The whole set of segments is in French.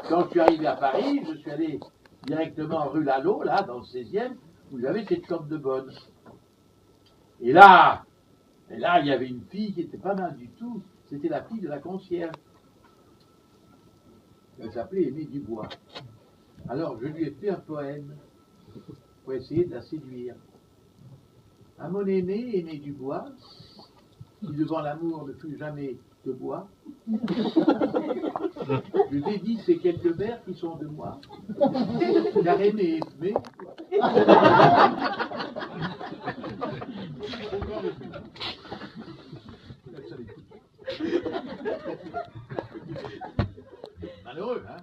quand je suis arrivé à Paris, je suis allé directement rue Lalo, là, dans le 16e, où j'avais cette chambre de bonne. Et là, il y avait une fille qui était pas mal du tout. C'était la fille de la concierge. Elle s'appelait Aimée Dubois. Alors, je lui ai fait un poème pour essayer de la séduire. À mon aimée, Aimée Dubois, qui devant l'amour ne fut jamais de bois, je dédie ces quelques vers qui sont de moi, car aimer est aimer. Malheureux, hein?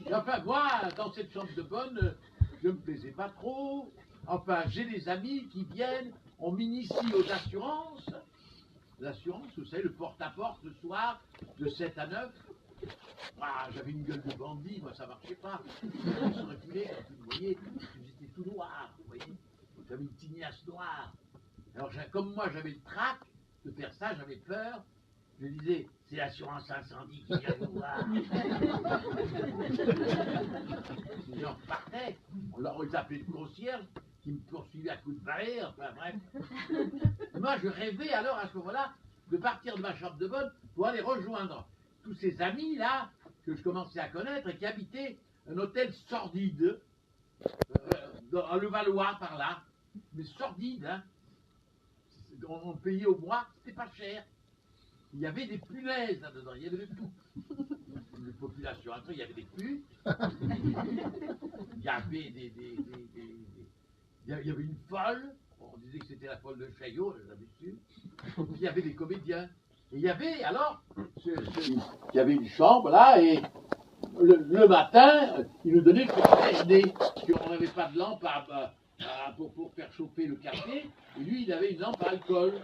Et enfin, moi, dans cette chambre de bonne, je me plaisais pas trop. Enfin, j'ai des amis qui viennent, on m'initie aux assurances. L'assurance, vous savez, le porte-à-porte le soir, de 7 à 9. Ah, j'avais une gueule de bandit, moi ça marchait pas. Je me reculais, quand vous voyez, j'étais tout noir, vous voyez. J'avais une tignasse noire. Alors, comme moi j'avais le trac de faire ça, j'avais peur. Je disais, c'est l'assurance incendie qui vient vous voir. Les gens partaient, on leur appelait le concierge qui me poursuivait à coups de balai, enfin bref. Moi je rêvais alors à ce moment-là de partir de ma chambre de bonne pour aller rejoindre tous ces amis là que je commençais à connaître et qui habitaient un hôtel sordide, dans le Valois par là, mais sordide, hein. On payait au mois, c'était pas cher. Il y avait des punaises là-dedans, il y avait de tout. Une population, après il y avait des putes, il y avait il y avait une folle, on disait que c'était la folle de Chaillot, je l'avais su. Puis il y avait des comédiens. Et il y avait alors, il y avait une chambre là, et le matin, il nous donnait le petit déjeuner, parce qu'on n'avait pas de lampe pour faire chauffer le café, et lui il avait une lampe à alcool.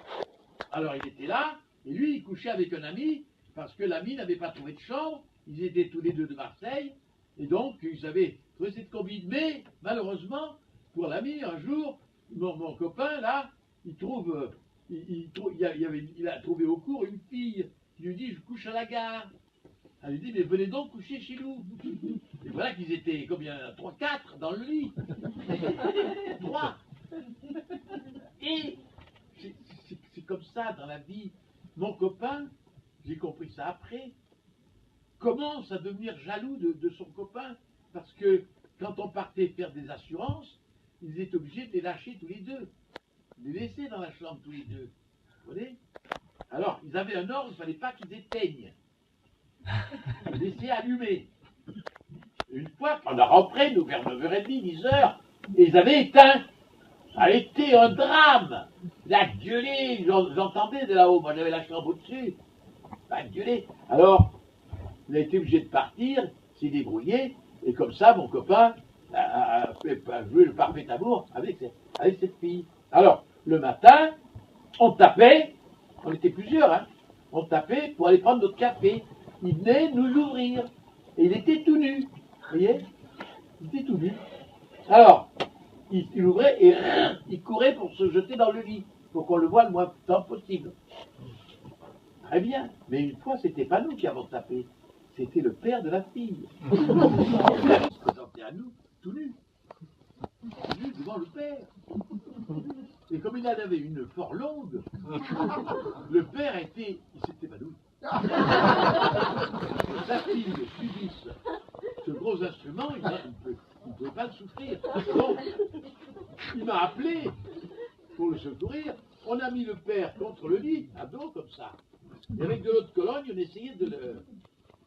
Alors il était là, et lui il couchait avec un ami, parce que l'ami n'avait pas trouvé de chambre, ils étaient tous les deux de Marseille, et donc ils avaient trouvé cette combine. Mais malheureusement, pour l'ami, un jour, mon copain là, il a trouvé au cours une fille qui lui dit je couche à la gare. Elle lui dit mais venez donc coucher chez nous. Et voilà qu'ils étaient combien, 3, 4 dans le lit. 3. Et c'est comme ça dans la vie. Mon copain, j'ai compris ça après, commence à devenir jaloux de son copain parce que quand on partait faire des assurances, ils étaient obligés de les lâcher tous les deux, de les laisser dans la chambre tous les deux. Vous voyez? Alors, ils avaient un ordre, il ne fallait pas qu'ils éteignent. Ils laissaient allumer. Une fois qu'on a rentré, nous, vers 9h30, 10h, et ils avaient éteint. Ça a été un drame. La gueulée, j'entendais de là-haut, moi j'avais la chambre au-dessus. La gueulée. Alors, il a été obligé de partir, s'est débrouillé, et comme ça, mon copain a joué le parfait amour avec cette fille. Alors, le matin, on tapait, on était plusieurs, hein, on tapait pour aller prendre notre café. Il venait nous ouvrir, et il était tout nu, vous voyez, il était tout nu. Alors, il ouvrait et il courait pour se jeter dans le lit, pour qu'on le voie le moins de temps possible. Très bien, mais une fois, c'était pas nous qui avons tapé, c'était le père de la fille. Il se présentait à nous, tout nu devant le père. Et comme il en avait une fort longue, le père il s'était évanoui. Sa fille subisse ce gros instrument, il ne pouvait pas le souffrir. Donc, il m'a appelé pour le secourir. On a mis le père contre le lit, à dos comme ça. Et avec de l'autre colonne, on essayait de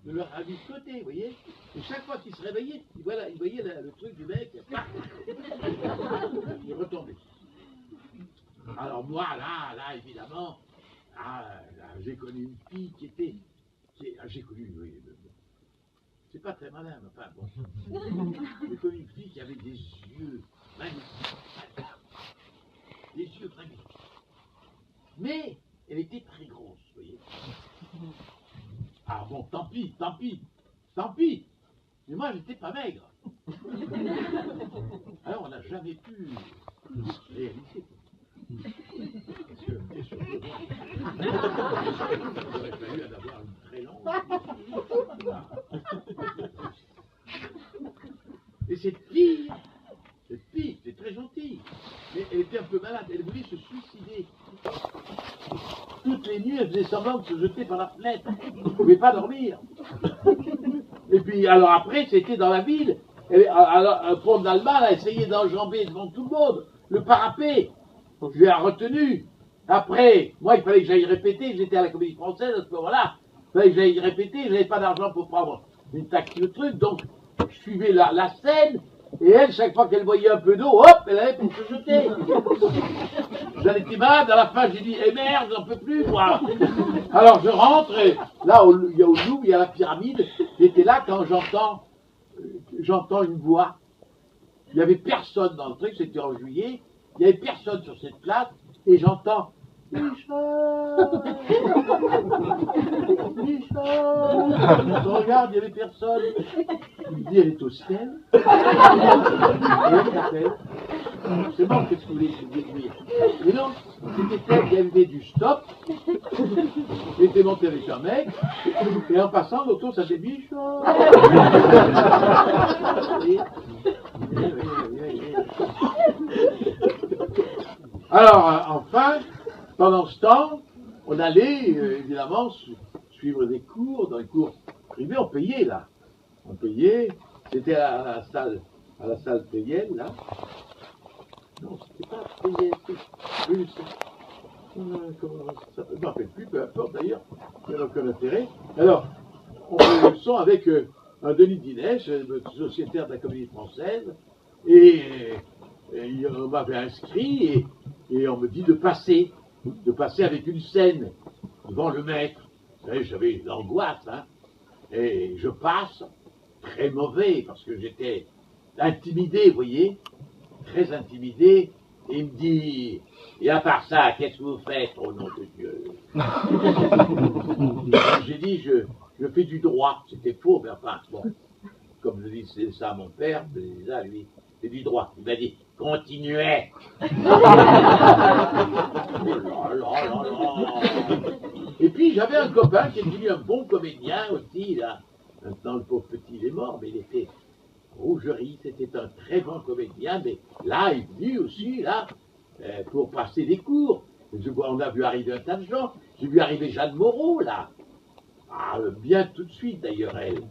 le ramener de côté, vous voyez. Et chaque fois qu'il se réveillait, il voyait le truc du mec, il retombait. Alors moi, là, évidemment, là, j'ai connu une fille j'ai connu, oui, c'est pas très malin, mais enfin bon. J'ai connu une fille qui avait des yeux magnifiques, des yeux magnifiques. Mais elle était très grosse, vous voyez. Ah bon, tant pis. Mais moi, j'étais pas maigre. Alors, on n'a jamais pu réaliser. Parce que, bien sûr, il aurait fallu en avoir une très longue. cette fille, c'est très gentil, mais elle était un peu malade, elle voulait se suicider. Toutes les nuits, elle faisait semblant de se jeter par la fenêtre. Elle ne pouvait pas dormir. Et puis, alors après, c'était dans la ville. Un pont d'Allemagne a essayé d'enjamber devant tout le monde le parapet. Je lui ai retenu. Après, moi, il fallait que j'aille répéter. J'étais à la Comédie Française à ce moment-là. Il fallait que j'aille répéter. Je n'avais pas d'argent pour prendre une taxi ou truc. Donc, je suivais la scène. Et elle, chaque fois qu'elle voyait un peu d'eau, hop, elle allait pour se jeter. J'en étais malade, à la fin j'ai dit, eh merde, j'en peux plus, moi. Alors je rentre, et là, au Louvre, il y a la pyramide. J'étais là quand j'entends une voix. Il n'y avait personne dans le truc, c'était en juillet. Il n'y avait personne sur cette place, et j'entends, Michel, je regarde, il n'y avait personne. Il me dit, elle est au ciel. Et elle m'appelle. C'est bon, qu'est-ce que vous voulez dire? Mais non, c'était elle qui avait du stop. Elle était montée avec un mec. Et en passant, l'auto, ça s'est dit, Alors, enfin, pendant ce temps, on allait, évidemment, suivre des cours, dans les cours privés, on payait, là. On payait, c'était à la salle Payenne, là. Non, c'était pas Payenne, oui, je ne m'en rappelle plus, peu importe d'ailleurs, il n'y a aucun intérêt. Alors, on fait une leçon avec un Denis Dinèche, sociétaire de la Comédie Française, et on m'avait inscrit, et on me dit de passer avec une scène devant le maître. Vous savez, j'avais l'angoisse, hein, et je passe, très mauvais, parce que j'étais intimidé, vous voyez, très intimidé, et il me dit, et à part ça, qu'est-ce que vous faites, au nom de Dieu? J'ai dit, je fais du droit, c'était faux, mais enfin, bon, comme je dis c'est ça à mon père, je dis ça à lui, c'est du droit. Il m'a dit, continuez. Et puis j'avais un copain qui est devenu un bon comédien aussi, là. Maintenant, le pauvre petit, il est mort, mais il était rougerie, c'était un très bon comédien, mais là, il est venu aussi, là, pour passer des cours. On a vu arriver un tas de gens. J'ai vu arriver Jeanne Moreau, là. Ah, bien tout de suite, d'ailleurs, elle.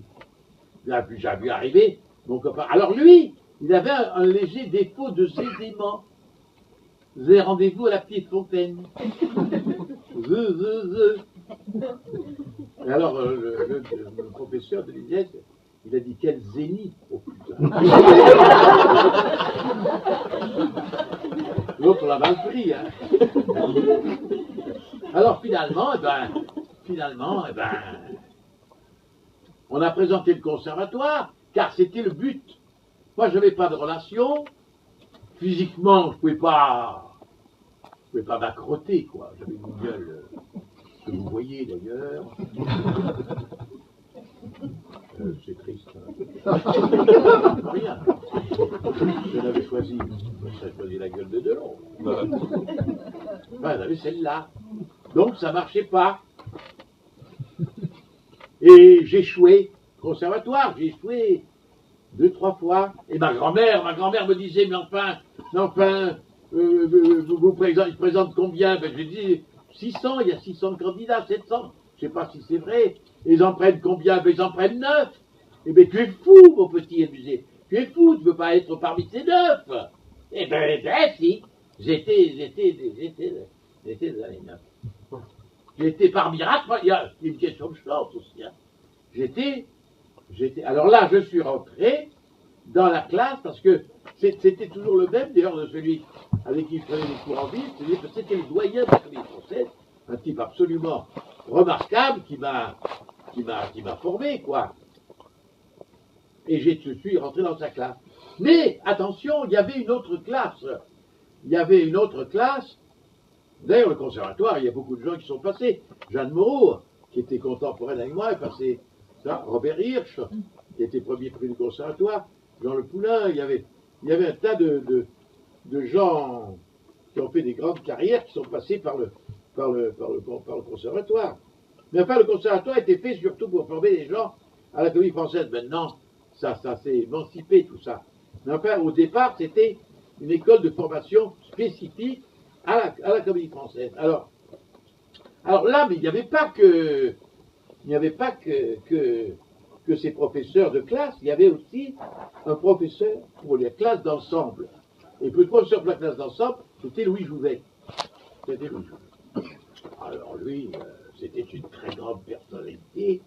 J'ai vu arriver mon copain. Alors lui, il avait un léger défaut de zézément. Vous avez rendez-vous à la petite fontaine. Et alors, le professeur de l'INES, il a dit, quel zénith, oh putain. L'autre l'a mal pris, hein. Alors finalement, on a présenté le conservatoire, car c'était le but. Moi, je n'avais pas de relation. Physiquement, je ne pouvais pas m'accrotter, quoi. J'avais une gueule que vous voyez d'ailleurs. C'est triste. Hein. Rien. Je l'avais choisi. J'avais choisi la gueule de Delon. J'avais celle-là. Donc ça ne marchait pas. Et j'ai échoué. Conservatoire, j'ai échoué 2-3 fois. Et ma grand-mère me disait, mais enfin, il présente combien? Ben, j'ai dit 600, il y a 600 candidats, 700. Je ne sais pas si c'est vrai. Ils en prennent combien? Ben, ils en prennent 9. Eh bien, tu es fou, mon petit, elle me disait. Tu es fou, tu ne peux pas être parmi ces 9. Eh bien, si. J'étais dans les 9. J'étais par miracle, il y a une question de chance aussi. Hein. Alors là, je suis rentré dans la classe, parce que c'était toujours le même, d'ailleurs, de celui avec qui je prenais les cours en ville, c'est-à-dire que c'était le doyen de la Comédie Française, un type absolument remarquable qui m'a formé, quoi. Et je suis rentré dans sa classe. Mais, attention, il y avait une autre classe. D'ailleurs, le conservatoire, il y a beaucoup de gens qui sont passés. Jeanne Moreau, qui était contemporaine avec moi, est passée. Robert Hirsch, qui était premier prix du conservatoire. Jean Le Poulain, il y avait un tas de gens qui ont fait des grandes carrières, qui sont passés par le conservatoire. Mais enfin, le conservatoire était fait surtout pour former des gens à la Comédie Française. Maintenant, ça s'est émancipé, tout ça. Mais enfin, au départ, c'était une école de formation spécifique à la comédie française. Alors là, mais il n'y avait pas que, que ces professeurs de classe, il y avait aussi un professeur pour les classes d'ensemble. Et le professeur pour la classe d'ensemble, c'était Louis Jouvet. C'était Louis Jouvet. Alors lui, c'était une très grande personnalité,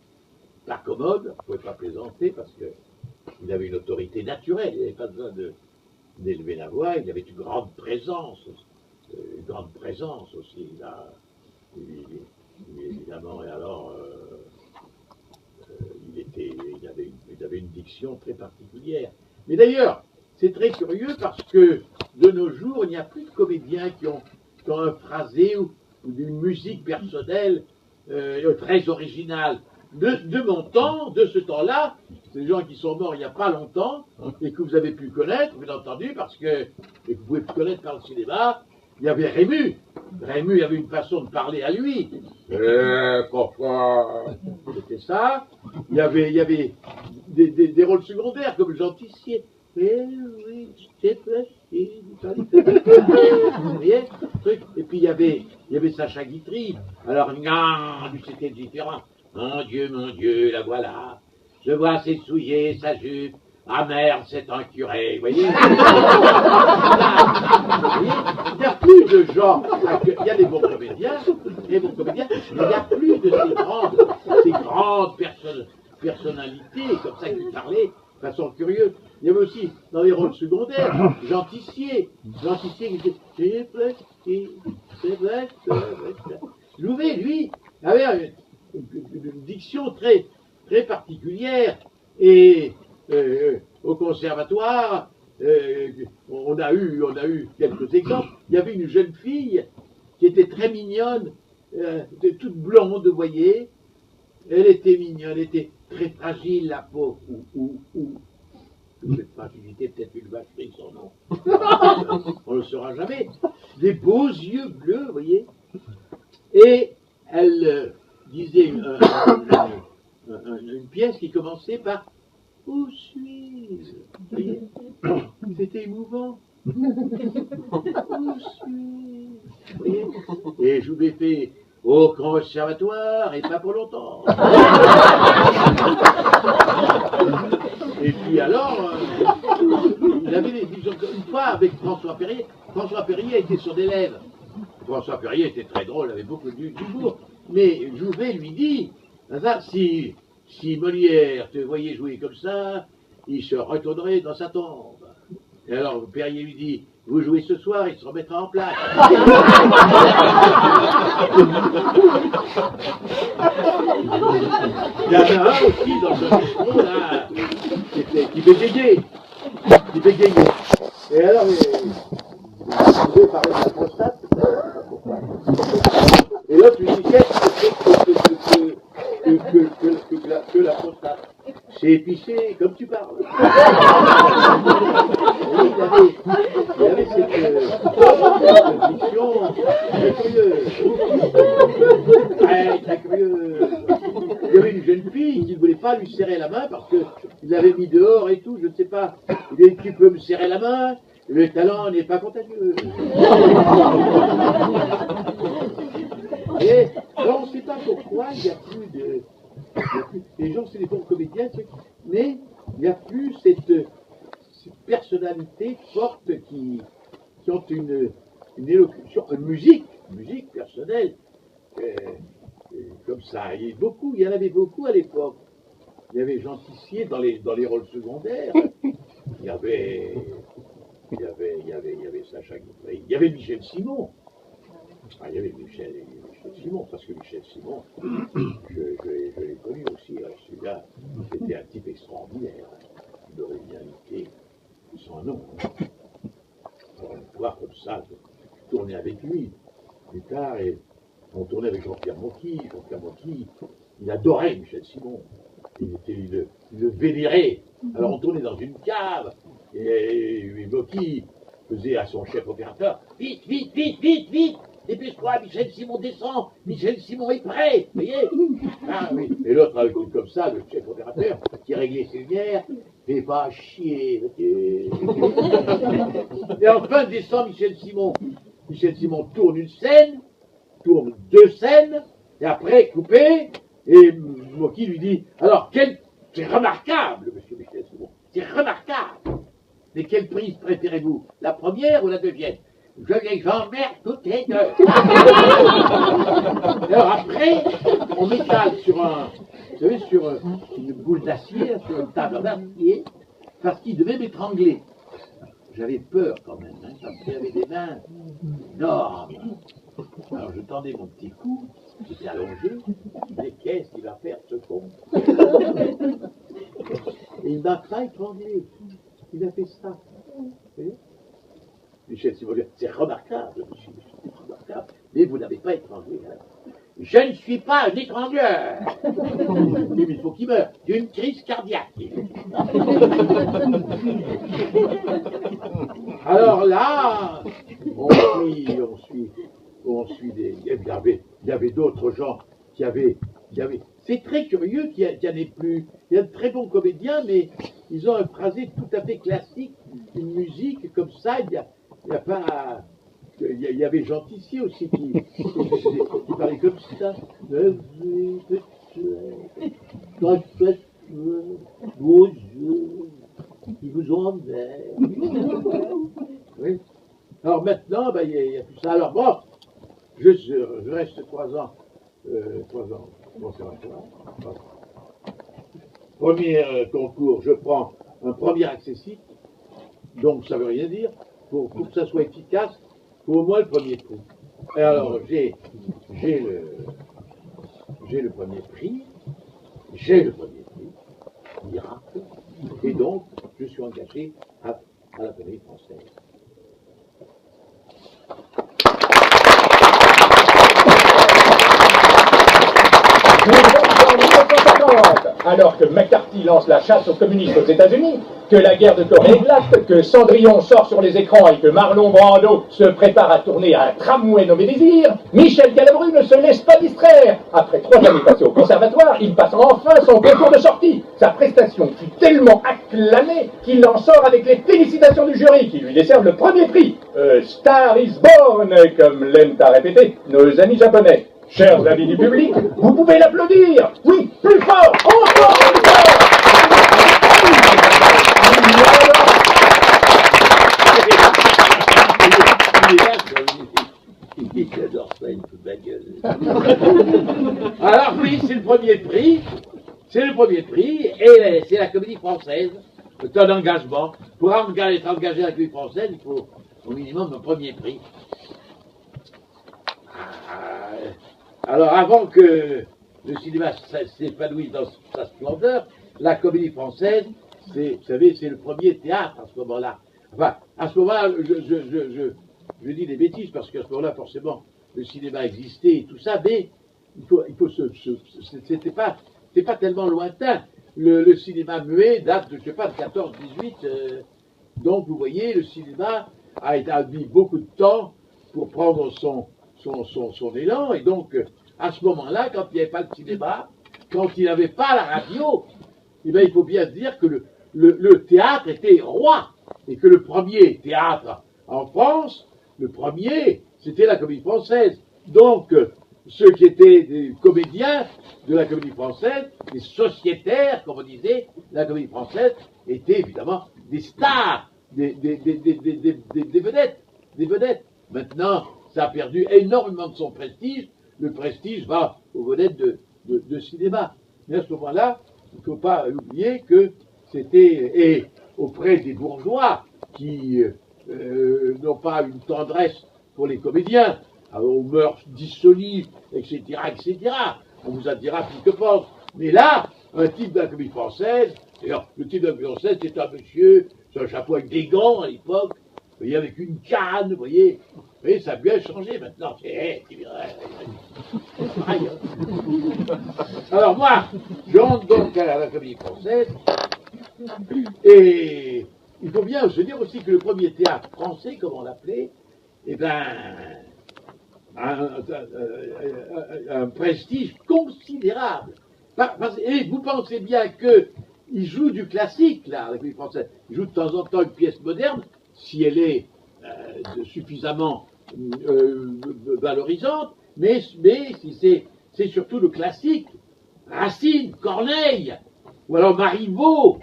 pas commode, on ne pouvait pas plaisanter parce qu'il avait une autorité naturelle, il n'avait pas besoin d'élever la voix, il avait une grande présence aussi, là, évidemment, et alors, il avait une diction très particulière. Mais d'ailleurs, c'est très curieux parce que de nos jours, il n'y a plus de comédiens qui ont un phrasé ou d'une musique personnelle très originale. De mon temps, de ce temps-là, c'est des gens qui sont morts il n'y a pas longtemps et que vous avez pu connaître, bien entendu, parce que, et que vous pouvez connaître par le cinéma, il y avait Rému. Rému avait une façon de parler à lui. Pourquoi c'était ça. Il y avait des rôles secondaires comme Jean Tissier. Oui, c'est possible. Vous voyez, et puis il y avait Sacha Guitry. Alors, non, lui c'était différent. Mon Dieu, la voilà. Je vois ses souliers, sa jupe. Ah merde, c'est un curé, vous voyez. Il n'y a plus de gens. Il y a des bons comédiens, mais il n'y a plus de ces grandes personnalités comme ça qui parlaient de façon curieuse. Il y avait aussi, dans les rôles secondaires, Jean Tissier qui disait c'est vrai. Jouvet, lui, avait une diction très, très particulière. Et au conservatoire, on a eu quelques exemples. Il y avait une jeune fille qui était très mignonne, toute blonde, vous voyez. Elle était mignonne, elle était très fragile, la peau. Cette fragilité, peut-être une vacherie, son nom. On ne le saura jamais. Des beaux yeux bleus, vous voyez. Et elle disait une pièce qui commençait par « Où suis-je » Vous voyez. C'était émouvant. « Où suis-je » Vous voyez. Et je vous ai fait au conservatoire et pas pour longtemps. Et puis alors, il avait une fois avec François Perrier. François Perrier était sur des lèvres. François Perrier était très drôle, avait beaucoup d'humour. Mais Jouvet lui dit, si Molière te voyait jouer comme ça, il se retournerait dans sa tombe. Et alors Perrier lui dit, vous jouez ce soir, il se remettra en place. Il y en a un aussi dans ce micro là, qui bégayait. Et alors, vous pouvez parler de la prostate, et l'autre lui dit, qu'est-ce que la prostate? C'est épicé comme tu parles. Il y avait cette diction très curieuse. Très curieuse. Il y avait une jeune fille qui ne voulait pas lui serrer la main parce qu'il l'avait mis dehors et tout, je ne sais pas. Il dit, tu peux me serrer la main? Le talent n'est pas contagieux. Et on ne sait pas pourquoi il n'y a plus de... Les gens, c'est des bons comédiens, mais il n'y a plus cette personnalité forte qui ont une élocution, une musique personnelle, comme ça. Il y en avait beaucoup à l'époque. Il y avait Jean Tissier dans les rôles secondaires. Il y avait Sacha Guitry. Il y avait Michel Simon. Ah, il y avait Michel Simon, parce que Michel Simon, je l'ai connu aussi. Celui-là, c'était un type extraordinaire, d'originalité sans nom. Alors, on voit comme ça, tourner avec lui. Plus tard, et on tournait avec Jean-Pierre Mocky. Jean-Pierre Mocky, il adorait Michel Simon. Il le vénérait. Alors, on tournait dans une cave, et Mocky faisait à son chef opérateur, vite, dépêche-toi, Michel Simon descend, Michel Simon est prêt, vous voyez. Ah, oui. Et l'autre, avec comme ça, le chef opérateur, qui réglait ses lumières, fais pas chier. Et enfin descend Michel Simon. Michel Simon tourne une scène, tourne 2 scènes, et après coupé, et Mocky lui dit, alors c'est remarquable, monsieur Michel Simon, c'est remarquable. Mais quelle prise préférez-vous, la première ou la deuxième? Je les emmerde toutes les deux. Alors après, on m'étale sur vous savez, sur une boule d'acier, sur une table d'acier, parce qu'il devait m'étrangler. J'avais peur quand même, hein, parce qu'il avait des mains énormes. Alors je tendais mon petit cou, j'étais allongé, je me disais, qu'est-ce qu'il va faire ce con? Et il m'a pas étranglé, il a fait ça. Vous voyez? Michel Simon, c'est remarquable, monsieur, c'est remarquable, mais vous n'avez pas étranglé. Hein. Je ne suis pas un étrangleur. Mais il faut qu'il meure d'une crise cardiaque. Alors là, on suit des. Il y avait d'autres gens qui avaient. C'est très curieux qu'il y en ait plus. Il y a de très bons comédiens, mais ils ont un phrasé tout à fait classique, une musique comme ça. Il y a pas. Il y avait Jean Tissier aussi qui parlait comme ça. Vos yeux, qui vous emmènent. Oui. Alors maintenant, il y a tout ça. Alors bon, je reste 3 ans conservatoire. Premier concours, je prends un premier accessif, donc ça veut rien dire. Pour que ça soit efficace, il faut au moins le premier prix. Et alors, j'ai le premier prix, miracle, et donc je suis engagé à la Comédie Française. En 1950, alors que McCarthy lance la chasse aux communistes aux États-Unis, que la guerre de Corée éclate, que Cendrillon sort sur les écrans et que Marlon Brando se prépare à tourner un tramway nommé Désir, Michel Galabru ne se laisse pas distraire. Après 3 années passées au conservatoire, il passe enfin son concours de sortie. Sa prestation fut tellement acclamée qu'il en sort avec les félicitations du jury qui lui décerne le premier prix. Star is born, comme l'aiment à répéter nos amis japonais. Chers amis du public, vous pouvez l'applaudir. Oui, plus fort, encore plus fort. J'adore ça, il me fout de la gueule. Alors oui, c'est le premier prix, et c'est la Comédie Française. C'est un engagement. Pour être engagé à la Comédie Française, il faut au minimum un premier prix. Alors avant que le cinéma s'épanouisse dans sa splendeur, la Comédie Française, vous savez, c'est le premier théâtre à ce moment-là. Enfin, à ce moment-là, je dis des bêtises parce qu'à ce moment-là, forcément, le cinéma existait et tout ça, mais c'était pas tellement lointain. Le cinéma muet date de, je sais pas, de 14-18. Donc, vous voyez, le cinéma a mis beaucoup de temps pour prendre son élan. Et donc, à ce moment-là, quand il n'y avait pas le cinéma, quand il n'y avait pas la radio, eh bien, il faut bien se dire que le théâtre était roi. Et que le premier théâtre en France, c'était la Comédie Française. Donc, ceux qui étaient des comédiens de la Comédie Française, des sociétaires, comme on disait, de la Comédie Française, étaient évidemment des stars, des vedettes. Maintenant, ça a perdu énormément de son prestige. Le prestige va aux vedettes de cinéma. Mais à ce moment-là, il ne faut pas oublier que c'était auprès des bourgeois qui n'ont pas une tendresse pour les comédiens, aux mœurs dissolues, etc., etc. On vous en dira plus que pense. Mais là, un type de la Comédie Française, d'ailleurs, le type de la Comédie Française, c'est un monsieur, c'est un chapeau avec des gants à l'époque, vous voyez, avec une canne, vous voyez, ça a bien changé maintenant. C'est pareil, hein. Alors moi, je rentre donc à la Comédie Française, et il faut bien se dire aussi que le premier théâtre français, comme on l'appelait, eh ben, un prestige considérable. Et vous pensez bien que il joue du classique, là, la Comédie Française. Il joue de temps en temps une pièce moderne, si elle est suffisamment valorisante, mais si c'est surtout le classique. Racine, Corneille, ou alors Marivaux,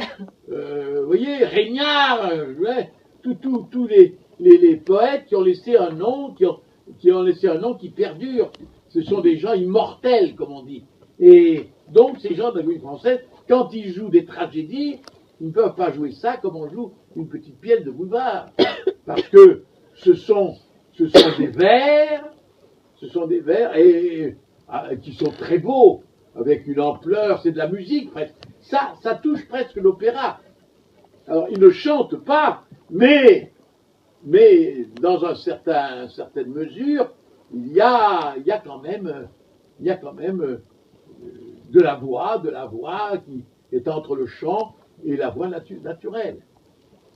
vous voyez, Régnard, ouais, tous les poètes qui ont laissé un nom, qui ont laissé un nom qui perdure. Ce sont des gens immortels, comme on dit. Et donc, ces gens de la Comédie Française, quand ils jouent des tragédies, ils ne peuvent pas jouer ça comme on joue une petite pièce de boulevard. Parce que ce sont des vers, qui sont très beaux, avec une ampleur, c'est de la musique presque. Ça touche presque l'opéra. Alors, ils ne chantent pas, mais dans certaine mesure, il y a quand même de la voix qui est entre le chant et la voix naturelle.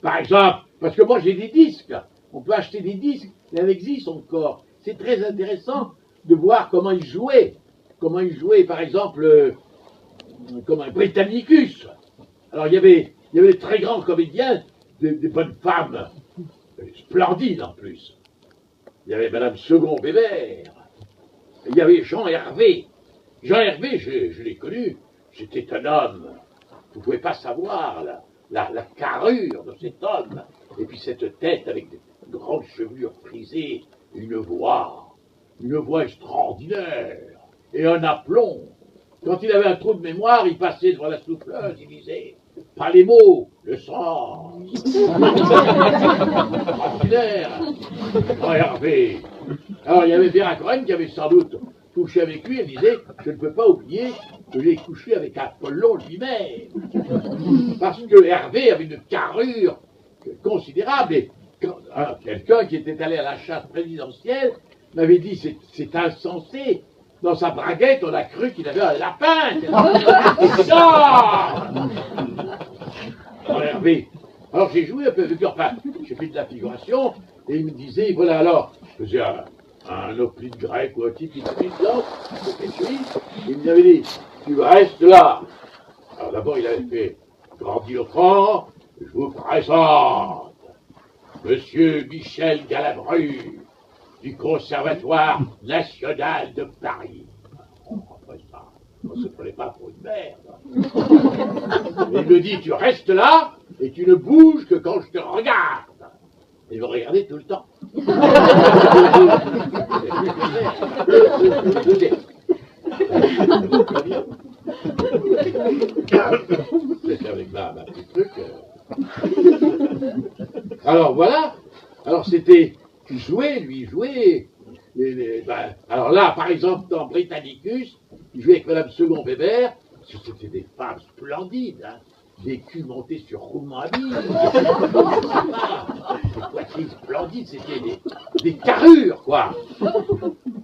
Par exemple, parce que moi j'ai des disques, on peut acheter des disques, il en existe encore. C'est très intéressant de voir comment ils jouaient, par exemple, comme un Britannicus. Alors il y avait des très grands comédiens, des bonnes femmes, splendides en plus. Il y avait Madame Second Bébert, il y avait Jean Hervé. Jean Hervé, je l'ai connu, c'était un homme, vous ne pouvez pas savoir la carrure de cet homme, et puis cette tête avec de grandes chevelures frisées, une voix extraordinaire, et un aplomb. Quand il avait un trou de mémoire, il passait devant la souffleuse, il disait, pas les mots, le sens. Extraordinaire. Jean Hervé. Alors il y avait Vera Cohen qui avait sans doute couché avec lui, elle disait, je ne peux pas oublier que j'ai couché avec Apollon lui-même. Parce que Hervé avait une carrure considérable. Et quelqu'un qui était allé à la chasse présidentielle m'avait dit, c'est insensé. Dans sa braguette, on a cru qu'il avait un lapin. Alors Hervé. Alors j'ai joué un peu avec lui, enfin, j'ai fait de la figuration, et il me disait, voilà alors, je faisais un hoplite grec ou un type qui était là, il m'avait dit, tu restes là. Alors d'abord il avait fait grandiloquent, je vous présente Monsieur Michel Galabru du Conservatoire National de Paris. Après ça, on ne se prenait pas pour une merde. Et il me dit, tu restes là et tu ne bouges que quand je te regarde. Et il me regardait tout le temps. C'était avec ma petite truc. Alors voilà. Alors c'était, lui il jouait. Alors là, par exemple, dans Britannicus, il jouait avec Madame Second Bébert. C'était des femmes splendides, hein. Des culs montés sur roulement à bille, des poitrines splendides, c'était des carrures, quoi.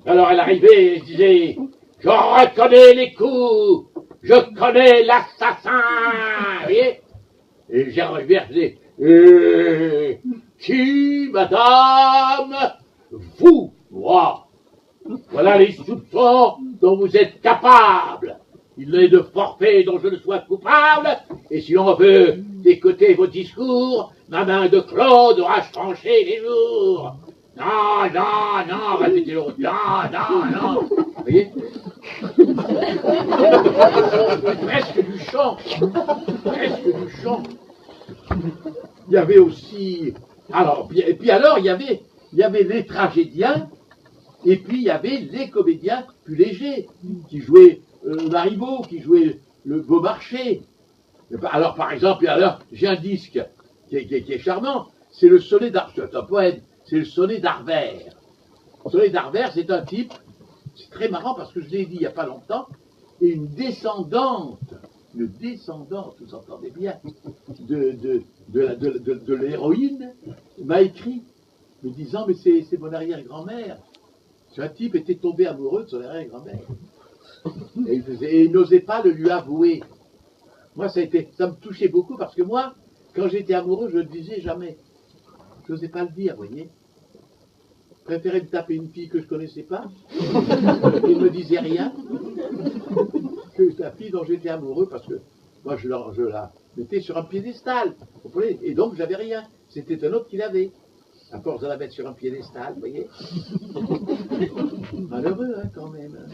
Alors elle arrivait et elle disait, je reconnais les coups, je connais l'assassin, vous voyez. Et Gérard Hubert faisait, qui, madame, vous, moi, voilà les soupçons dont vous êtes capable. Il est de forfait dont je ne sois coupable, et si l'on veut décoter vos discours, ma main de Claude aura tranché les jours. Non, non, non, répétez l'autre, non, non, non. Vous voyez? Presque du chant. Presque du chant. Il y avait aussi... Alors, et puis alors, il y avait les tragédiens, et puis il y avait les comédiens plus légers, qui jouaient Marivaux, qui jouait le Beaumarchais. Alors, par exemple, alors, j'ai un disque qui est charmant, c'est le sonnet d'Arvers, c'est un poème, c'est le sonnet d'Arvers. Le sonnet d'Arvers, c'est un type, c'est très marrant parce que je l'ai dit il n'y a pas longtemps, et une descendante, vous entendez bien, de l'héroïne, m'a écrit, me disant, mais c'est mon arrière-grand-mère. Un type était tombé amoureux de son arrière-grand-mère. Et il n'osait pas le lui avouer. Moi, ça me touchait beaucoup parce que moi, quand j'étais amoureux, je ne le disais jamais. Je n'osais pas le dire, vous voyez. Je préférais me taper une fille que je ne connaissais pas, qui ne me disait rien, que la fille dont j'étais amoureux, parce que moi je la mettais sur un piédestal, vous comprenez? Et donc j'avais rien, c'était un autre qui l'avait. À force de la mettre sur un piédestal, vous voyez. Malheureux, hein, quand même.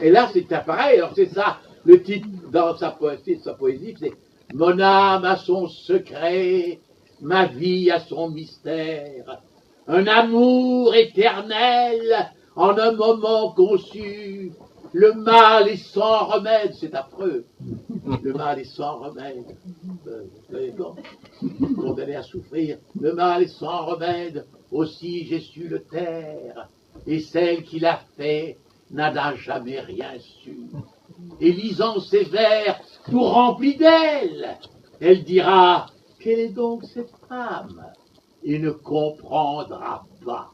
Et là, c'était pareil. Alors, c'est ça, le titre dans sa poésie, c'est « Mon âme a son secret, ma vie a son mystère, un amour éternel en un moment conçu, le mal est sans remède. » C'est affreux. Le mal est sans remède. Vous savez quoi? Condamné à souffrir, le mal est sans remède, aussi j'ai su le taire, et celle qui l'a fait n'a jamais rien su. Et lisant ses vers, tout remplis d'elle, elle dira, quelle est donc cette femme? Et ne comprendra pas.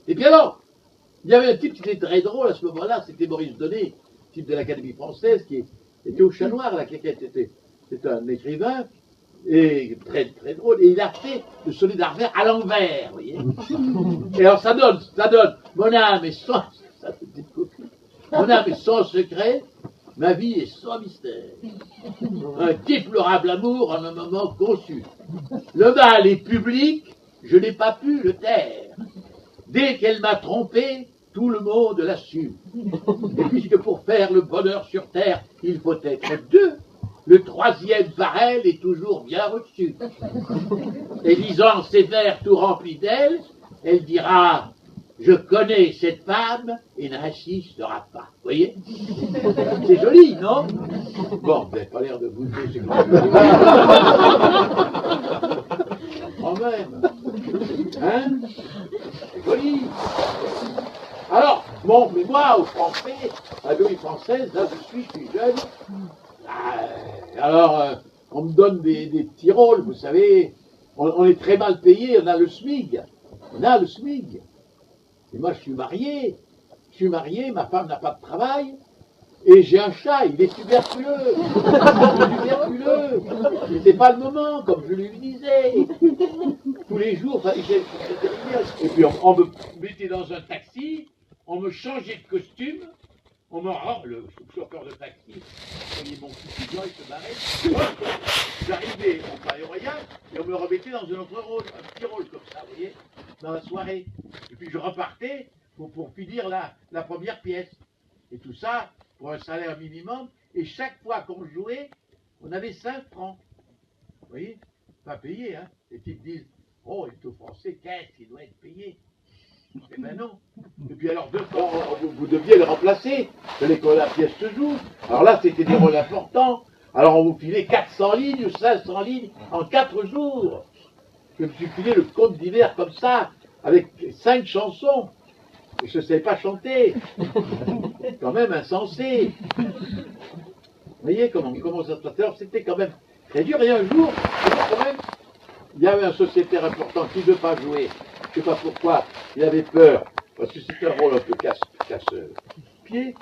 Et puis alors, il y avait un type qui était très drôle à ce moment-là, c'était Maurice Donnet, type de l'Académie française, qui était au Chat Noir, la Claquette, c'était un écrivain, et très très drôle, et il a fait le sonnet d'Arvert à l'envers, vous voyez. Et alors ça donne, mon âme est sans, ça c'est une copie. Mon âme est sans secret, ma vie est sans mystère. Un déplorable amour en un moment conçu. Le mal est public, je n'ai pas pu le taire. Dès qu'elle m'a trompé, tout le monde l'assume. Et puisque pour faire le bonheur sur terre, il faut être deux, le troisième par elle est toujours bien reçu. Et lisant ses vers tout remplis d'elle, elle dira « Je connais cette femme et n'insistera pas. » Vous voyez? C'est joli, non? Bon, vous n'avez pas l'air de goûter, c'est quand même. Hein? C'est joli. Alors, bon, mais moi, au français, à l'Académie française, là, je suis jeune. Alors, on me donne des petits rôles, vous savez, on est très mal payé, on a le SMIG. Et moi, je suis marié, ma femme n'a pas de travail, et j'ai un chat, il est tuberculeux. Mais c'est pas le moment, comme je lui disais. Tous les jours, et puis on me mettait dans un taxi, on me changeait de costume, on me rend, le chauffeur de taxi, vous voyez mon petit pigeon, il se barrait. J'arrivais au Palais Royal et on me remettait dans un autre rôle, un petit rôle comme ça, vous voyez, dans la soirée. Et puis je repartais pour finir la première pièce. Et tout ça pour un salaire minimum. Et chaque fois qu'on jouait, on avait 5 francs. Vous voyez, pas payé, hein. Les types disent, oh, il est au français, qu'est-ce qu'il doit être payé? Eh ben non. Et puis alors, vous deviez le remplacer. Il fallait que la pièce se joue. Alors là, c'était des rôles importants. Alors on vous filait 400 lignes ou 500 lignes en 4 jours. Je me suis filé le conte d'hiver comme ça, avec 5 chansons. Et je ne savais pas chanter. Quand même insensé. Vous voyez comment ça se passait. Alors c'était quand même très dur. Et un jour, quand même, il y avait un sociétaire important qui ne veut pas jouer. Je ne sais pas pourquoi, il avait peur, parce que c'est un rôle un peu casse-pied,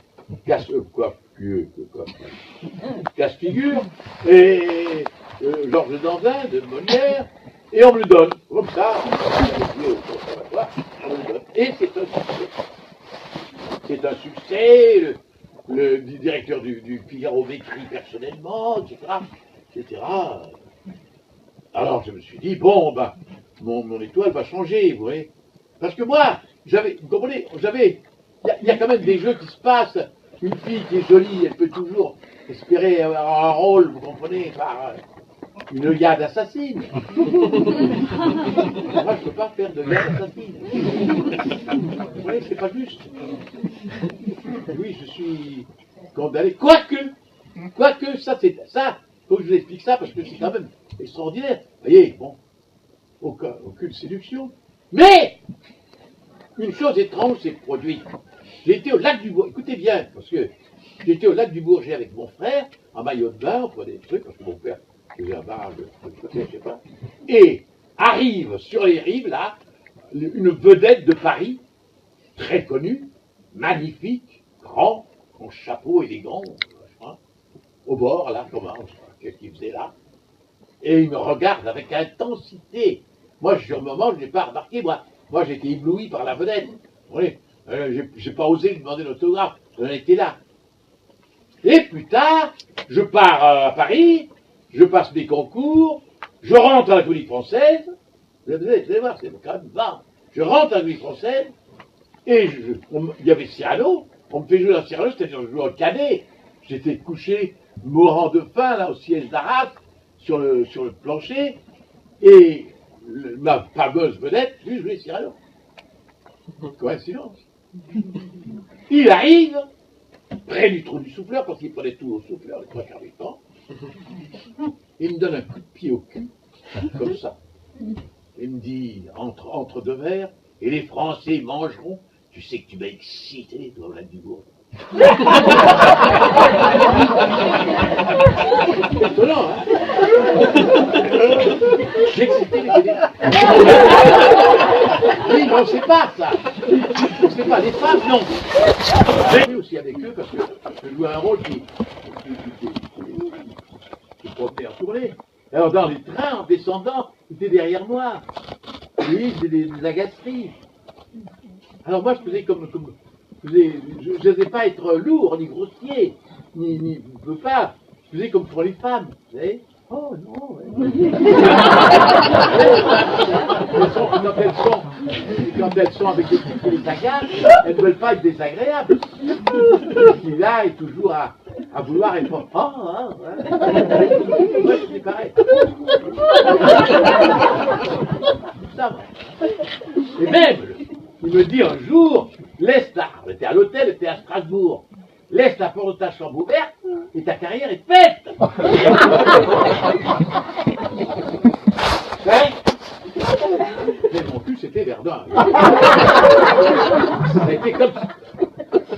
casse-figure, et Georges Danvin de Molière, et on me le donne, comme ça, on me le donne. Et c'est un succès, le directeur du Figaro m'écrit personnellement, etc. Alors je me suis dit, bon, ben, mon étoile va changer, vous voyez. Parce que moi, vous comprenez, il y a quand même des jeux qui se passent. Une fille qui est jolie, elle peut toujours espérer avoir un rôle, vous comprenez, par une yade assassine. Moi, je ne peux pas faire de yade assassine. Vous voyez, c'est pas juste. Oui, je suis condamné. Quoique, ça, faut que je vous explique ça, parce que c'est quand même extraordinaire. Vous voyez, bon. Aucune séduction. Mais une chose étrange s'est produite. J'étais au lac du Bourget, écoutez bien, parce que j'étais au lac du Bourget avec mon frère, en maillot de bain, on prenait des trucs, parce que mon père faisait un barrage de je sais pas. Et arrive sur les rives, là, une vedette de Paris, très connue, magnifique, grand, en chapeau élégant, au bord, là, comment, qu'est-ce qu'il faisait là? Et il me regarde avec intensité. Moi, sur le moment, je n'ai pas remarqué. Moi j'étais ébloui par la vedette. Oui, j'ai pas osé lui demander l'autographe. J'en étais là. Et plus tard, je pars à Paris, je passe mes concours, je rentre à la Comédie Française, vous allez voir, c'est quand même bas. Je rentre à la Comédie Française, et il y avait Cyrano, on me fait jouer dans Cyrano, c'est-à-dire je joue en cadet. J'étais couché, mourant de faim, là, au siège d'Arras, sur le plancher, et ma fameuse vedette, lui jouait Cyrano. Coïncidence. Il arrive, près du trou du souffleur, parce qu'il prenait tout au souffleur les 3/4 du temps. Il me donne un coup de pied au cul, comme ça. Il me dit, entre deux verres, et les Français mangeront. Tu sais que tu m'as excité, toi, Vlad Dubourg. C'est étonnant, hein? J'ai excité les Québécois. Oui, non, c'est pas ça. C'est pas les femmes, non. J'ai joué aussi avec eux parce que je jouais un rôle qui promenait en tournée. Alors dans les trains, en descendant, ils étaient derrière moi. Oui, c'est des agaceries. Alors moi, je faisais je n'osais pas être lourd, ni grossier, ni je veux pas. Je faisais comme pour les femmes, vous savez. Oh non, ouais. Quand elles sont avec des trucs qui les agacent, elles ne veulent pas être désagréables. Qui là est toujours à vouloir être moi, c'est pareil. Ça va. Et même, il me dit un jour, laisse la, on était à l'hôtel, était à Strasbourg, laisse la porte de ta chambre ouverte et ta carrière est faite. Mais mon cul, c'était Verdun. Ça a été comme ça.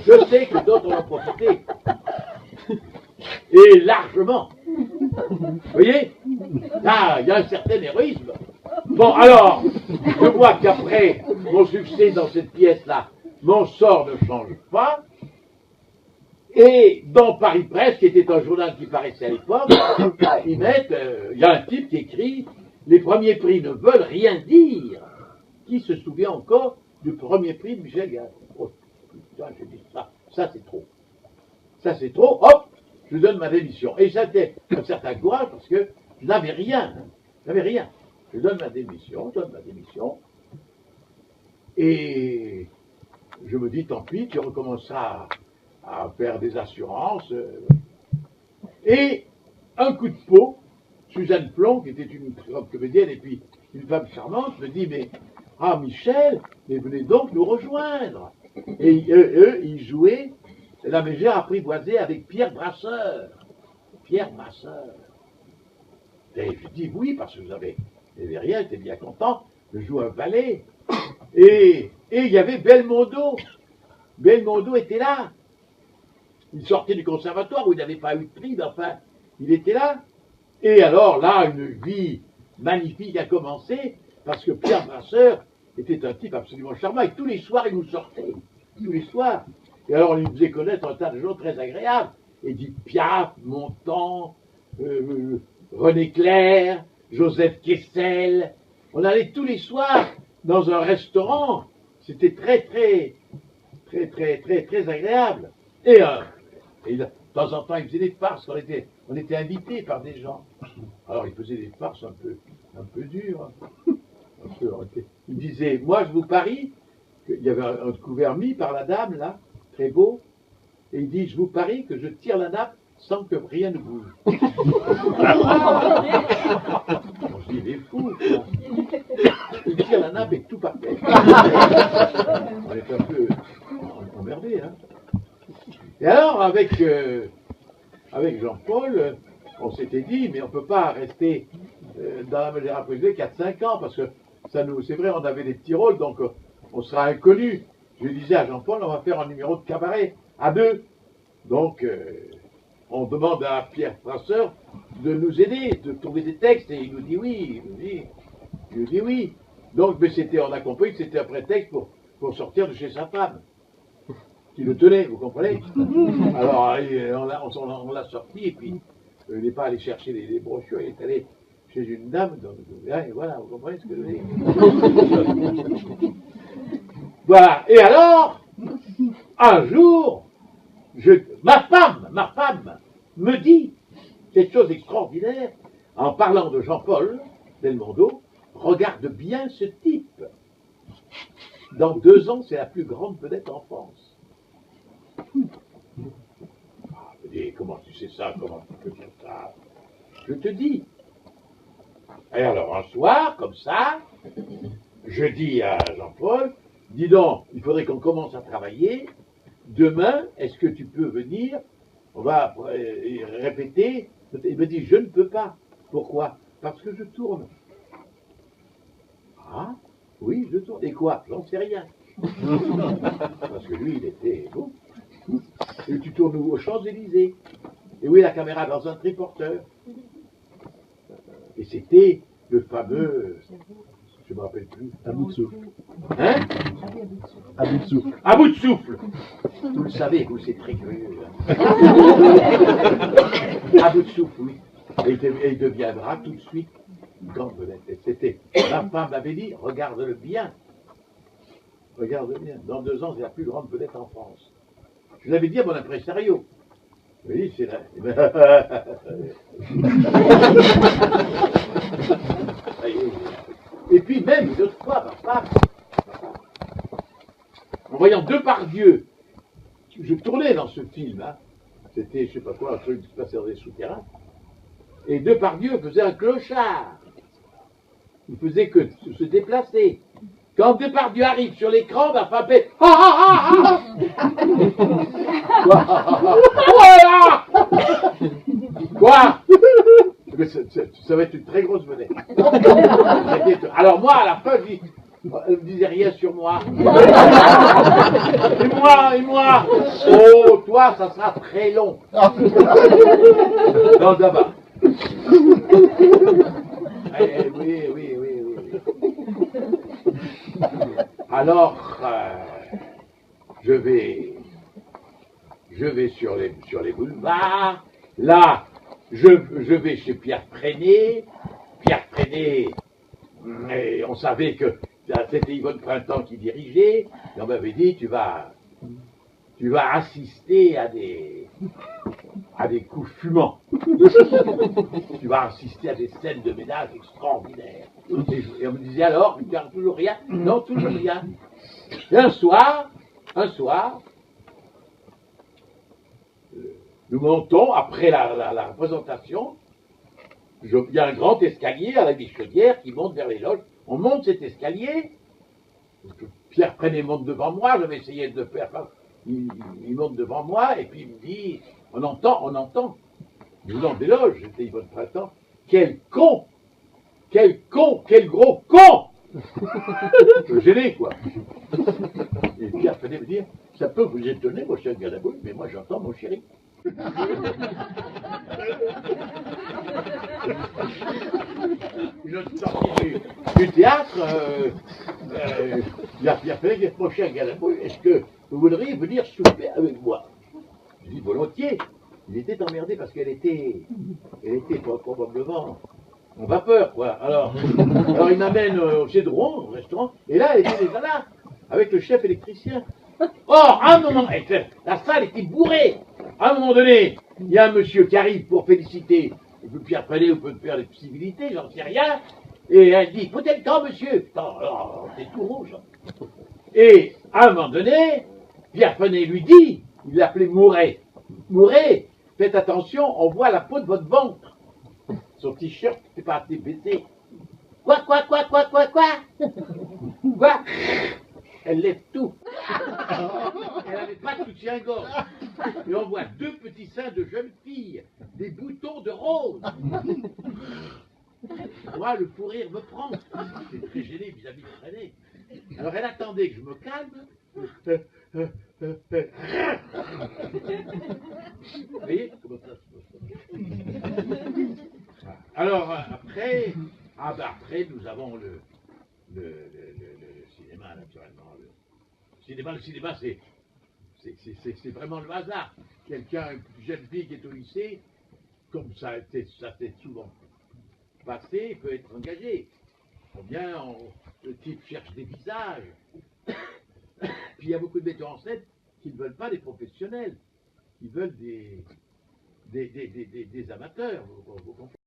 Je sais que d'autres en ont profité. Et largement. Vous voyez? Là, il y a un certain héroïsme. Bon, alors, je vois qu'après mon succès dans cette pièce-là, mon sort ne change pas. Et dans Paris Presse, qui était un journal qui paraissait à l'époque, ils mettent, il y a un type qui écrit « Les premiers prix ne veulent rien dire ». Qui se souvient encore du premier prix de Michel Gall? Oh, putain, je dis ça c'est trop. Ça c'est trop, hop, je donne ma démission. Et j'avais un certain courage parce que je n'avais rien. Je donne ma démission, et je me dis, tant pis, tu recommenceras à faire des assurances. Et un coup de peau, Suzanne Plon, qui était une grande comédienne et puis une femme charmante, me dit, mais, Michel, mais venez donc nous rejoindre. Et eux, ils jouaient La Mégère apprivoisée avec Pierre Brasseur. Pierre Brasseur. Et je dis oui, parce que vous avez rien, j'étais bien content, je joue un ballet. Et il y avait Belmondo. Belmondo était là. Il sortait du conservatoire où il n'avait pas eu de prix, mais enfin, il était là. Et alors là, une vie magnifique a commencé, parce que Pierre Brasseur était un type absolument charmant, et tous les soirs, il nous sortait. Tous les soirs. Et alors, on lui faisait connaître un tas de gens très agréables. Edith Piaf, Montand, René Clair, Joseph Kessel. On allait tous les soirs dans un restaurant. C'était très agréable. Et de temps en temps, il faisait des farces. On était invités par des gens. Alors, il faisait des farces un peu dures. Il disait, moi, je vous parie, qu'il y avait un couvert mis par la dame, là, très beau, et il dit, je vous parie que je tire la nappe sans que rien ne bouge. Bon, je dis, il est fou, quoi. Il tire la nappe et tout par terre. On est un peu emmerdés, hein. Et alors, avec Jean-Paul, on s'était dit, mais on ne peut pas rester dans La Mégère apprivoisée 4-5 ans, parce que c'est vrai, on avait des petits rôles, donc on sera inconnus. Je disais à Jean-Paul, on va faire un numéro de cabaret, à 2. Donc, on demande à Pierre Brasseur de nous aider, de trouver des textes, et il nous dit oui, il nous dit oui. Donc, mais on a compris que c'était un prétexte pour sortir de chez sa femme, qui le tenait, vous comprenez? Alors, on l'a sorti, et puis, il n'est pas allé chercher les brochures, il est allé chez une dame, donc, et voilà, vous comprenez ce que je veux dire? Voilà, et alors, un jour, ma femme me dit, cette chose extraordinaire, en parlant de Jean-Paul Belmondo, regarde bien ce type. Dans 2 ans, c'est la plus grande vedette en France. Ah, je dis, comment tu sais ça? Comment tu peux dire ça? Je te dis. Et alors, un soir, comme ça, je dis à Jean-Paul, dis donc, il faudrait qu'on commence à travailler. Demain, est-ce que tu peux venir? On va répéter. Il me dit, je ne peux pas. Pourquoi? Parce que je tourne. Ah, oui, je tourne. Et quoi? J'en sais rien. Parce que lui, il était beau. Et tu tournes où? Aux Champs-Élysées. Et oui, la caméra dans un triporteur. Et c'était le fameux, je ne me rappelle plus. À bout de souffle. Hein? À bout de souffle. À bout de souffle. Vous le savez, vous, c'est très curieux. Hein. À bout de souffle, oui. Et il deviendra tout de suite une grande vedette. Et c'était, ma femme m'avait dit, regarde-le bien. Regarde bien. Dans 2 ans, c'est la plus grande vedette en France. Je l'avais dit à mon impresario. Oui, c'est là. Et puis même, une autre fois, ma femme, en voyant Depardieu, je tournais dans ce film, hein. C'était, je sais pas quoi, un truc qui se passait dans des souterrains, et Depardieu faisait un clochard. Il faisait que se déplacer. Quand Depardieu arrive sur l'écran, ma femme fait « Ah ah ah ah !» Quoi? Mais ça va être une très grosse vedette. Alors moi, à la fin, elle ne disait rien sur moi. Et moi. Oh, toi, ça sera très long. Non, d'abord. Oui. Alors, je vais sur les boulevards. Là, je vais chez Pierre Préné. Pierre Préné, on savait que c'était Yvonne Printemps qui dirigeait. Et on m'avait dit, tu vas assister à des coups fumants. Tu vas assister à des scènes de ménage extraordinaires. Et on me disait alors, tu gardes toujours rien? Non, toujours rien. Et un soir, nous montons, après la représentation, il y a un grand escalier à la Bichaudière qui monte vers les loges. On monte cet escalier, Pierre Préné monte devant moi, j'avais essayé de faire, il monte devant moi, et puis il me dit, on entend, venant des loges, c'était Yvonne Printemps, quel con, quel gros con. Gêné, quoi. Et Pierre Préné me dire, ça peut vous étonner, mon cher Galabouille, mais moi j'entends mon chéri. Une autre sortie du théâtre, il y a Pierre Préné qui dit, mon cher Galabouille, est-ce que vous voudriez venir souper avec moi? Je dis volontiers. Il était emmerdé parce qu'elle était probablement en vapeur, quoi. Alors il m'amène au Cédron, au restaurant, et là, elle était déjà là, avec le chef électricien. Or, à un moment, la salle était bourrée. À un moment donné, il y a un monsieur qui arrive pour féliciter. Il peut Pierre Préné, ou peut faire des civilités, j'en sais rien. Et elle dit, faut-elle quand, monsieur? Alors, c'est tout rouge. Et à un moment donné, Pierre Préné lui dit, il l'appelait Mouret. Mouret, faites attention, on voit la peau de votre ventre. Son t-shirt n'était pas assez baissé. Quoi? Elle lève tout. Elle n'avait pas de soutien-gorge. Et on voit 2 petits seins de jeune fille, des boutons de rose. Moi, le fou rire me prend. J'étais très gêné vis-à-vis de Préné. Alors elle attendait que je me calme. Vous voyez comment ça se passe? Alors après nous avons le cinéma, naturellement. Le cinéma, c'est vraiment le hasard. Quelqu'un, une jeune fille qui est au lycée, comme ça s'est souvent passé, peut être engagé. Le type cherche des visages. Puis il y a beaucoup de metteurs en scène qui ne veulent pas des professionnels. Ils veulent des des amateurs, vous comprenez.